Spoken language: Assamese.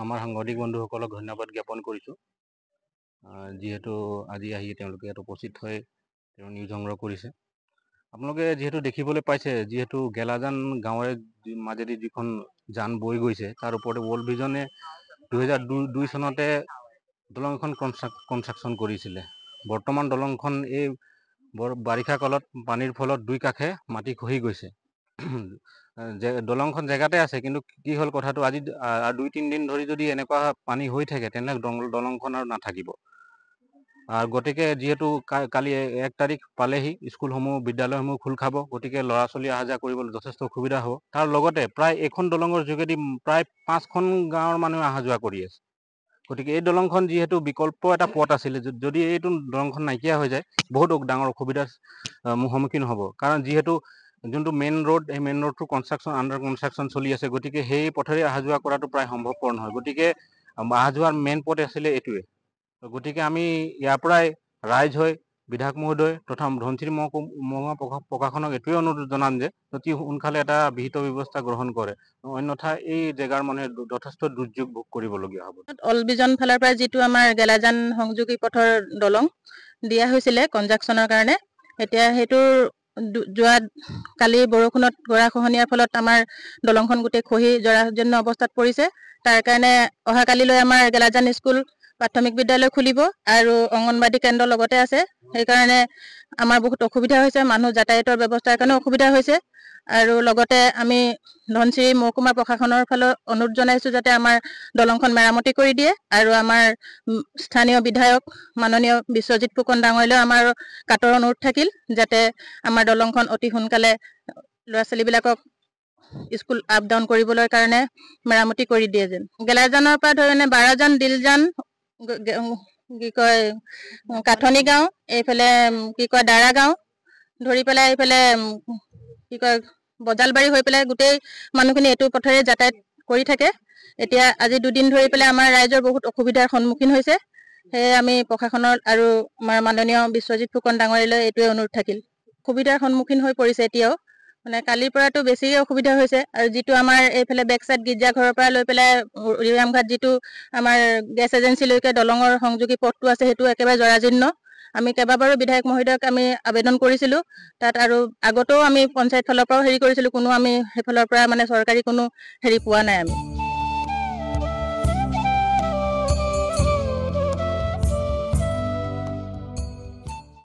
আমাৰ সাংবাদিক বন্ধুসকলক ধন্যবাদ জ্ঞাপন কৰিছোঁ, যিহেতু আজি আহি তেওঁলোকে ইয়াত উপস্থিত হৈ তেওঁ নিউজ সংগ্ৰহ কৰিছে। আপোনালোকে যিহেতু দেখিবলৈ পাইছে, যিহেতু গেলাজান গাঁৱৰে মাজেদি যিখন যান বৈ গৈছে, তাৰ ওপৰতে ৱৰ্ল্ড ভিজনে 2002 চনতে দলংখন কনষ্ট্ৰাকশ্যন কৰিছিলে। বৰ্তমান দলংখন এই বাৰিষা কালত পানীৰ ফলত দুই কাষে মাটি খহি গৈছে। দলংখন জেগাতে আছে, কিন্তু কি হ'ল কথাটো, আজি 2-3 দিন ধৰি যদি এনেকুৱা পানী হৈ থাকে তেনেহ'লে দলংখন আৰু নাথাকিব। গতিকে যিহেতু কালি 1 তাৰিখ পালেহি, স্কুলসমূহ বিদ্যালয়সমূহ খোল খাব, গতিকে ল'ৰা ছোৱালী অহা যোৱা কৰিবলৈ যথেষ্ট অসুবিধা হ'ব। তাৰ লগতে প্ৰায় এইখন দলঙৰ যোগেদি প্ৰায় 5খন গাঁৱৰ মানুহ অহা যোৱা কৰি আছে। গতিকে এই দলংখন যিহেতু বিকল্প এটা পথ আছিলে, যদি এইটো দলংখন নাইকিয়া হৈ যায় বহুত ডাঙৰ অসুবিধাৰ সন্মুখীন হ'ব। কাৰণ যিহেতু যোনটো মেইন ৰোড, এই মেইন ৰোডটো আণ্ডাৰ কনষ্ট্ৰাকশ্যন চলি আছে, গতিকে সেই পথেৰে অহা যোৱা কৰাটো প্ৰায় সম্ভৱপৰ নহয়। গতিকে অহা যোৱাৰ মেইন পথ আছিলে এইটোৱে। গতিকে আমি ইয়াৰ পৰাই ৰাইজ হৈ বিধায়ক মহোদয় তথা ধনশিৰি মহকুমা প্ৰশাসনক এইটোৱে অনুৰোধ জনাম যে অতি সোনকালে এটা বিহিত ব্যৱস্থা গ্ৰহণ কৰে, অন্যথা এই জেগাৰ মানুহে যথেষ্ট দুৰ্যোগ ভোগ কৰিবলগীয়া হ'ব। ৱৰ্ল্ড ভিজন ফালৰ পৰা যিটো আমাৰ গেলাজান সংযোগী পথৰ দলং দিয়া হৈছিলে কনষ্ট্ৰাকশ্যনৰ কাৰণে, এতিয়া সেইটোৰ যোৱা কালি বৰষুণত গৰাখহনীয়াৰ ফলত আমাৰ দলংখন গোটেই খহি জৰাজীৰ্ণ অৱস্থাত পৰিছে। তাৰ কাৰণে অহাকালিলৈ আমাৰ গেলাজান স্কুল প্ৰাথমিক বিদ্যালয় খুলিব আৰু অংগনবাদী কেন্দ্ৰ লগতে আছে। সেইকাৰণে আমাৰ বহুত অসুবিধা হৈছে, মানুহ যাতায়াতৰ ব্যৱস্থাৰ কাৰণে অসুবিধা হৈছে। আৰু লগতে আমি ধনশিৰি মহকুমা প্ৰশাসনৰ ফালৰ অনুৰোধ জনাইছোঁ যাতে আমাৰ দলংখন মেৰামতি কৰি দিয়ে। আৰু আমাৰ স্থানীয় বিধায়ক মাননীয় বিশ্বজিৎ ফুকন ডাঙৰীয়ালৈও আমাৰ কাটৰ অনুৰোধ থাকিল যাতে আমাৰ দলংখন অতি সোনকালে ল'ৰা ছোৱালীবিলাকক স্কুল আপ ডাউন কৰিবলৈ কাৰণে মেৰামতি কৰি দিয়ে যেন। গেলাজানৰ পৰা ধৰি বাৰাজান, দিলজান, কি কয় কাঠনি গাঁও, এইফালে কি কয় দাৰা গাঁও ধৰি পেলাই এইফালে কি কয় বজালবাৰী হৈ পেলাই গোটেই মানুহখিনি এইটো পথেৰে যাতায়াত কৰি থাকে। এতিয়া আজি 2 দিন ধৰি পেলাই আমাৰ ৰাইজৰ বহুত অসুবিধাৰ সন্মুখীন হৈছে। সেয়ে আমি প্ৰশাসনৰ আৰু আমাৰ মাননীয় বিশ্বজিৎ ফুকন ডাঙৰীয়ালৈ এইটোৱে অনুৰোধ থাকিল। অসুবিধাৰ সন্মুখীন হৈ পৰিছে এতিয়াও, মানে কালিৰ পৰাতো বেছিয়ে অসুবিধা হৈছে। আৰু যিটো আমাৰ এইফালে বেক চাইড গীৰ্জা ঘৰৰ পৰা লৈ পেলাই ৰিয়ামঘাট যিটো আমাৰ গেছ এজেঞ্চিলৈকে দলঙৰ সংযোগী পথটো আছে, সেইটো একেবাৰে জৰাজীৰ্ণ। আমি কেইবাবাৰো বিধায়ক মহোদয়ক আমি আবেদন কৰিছিলোঁ তাত, আৰু আগতেও আমি পঞ্চায়ত ফালৰ পৰাও কৰিছিলোঁ, কোনো আমি সেইফালৰ পৰা চৰকাৰী কোনো পোৱা নাই আমি।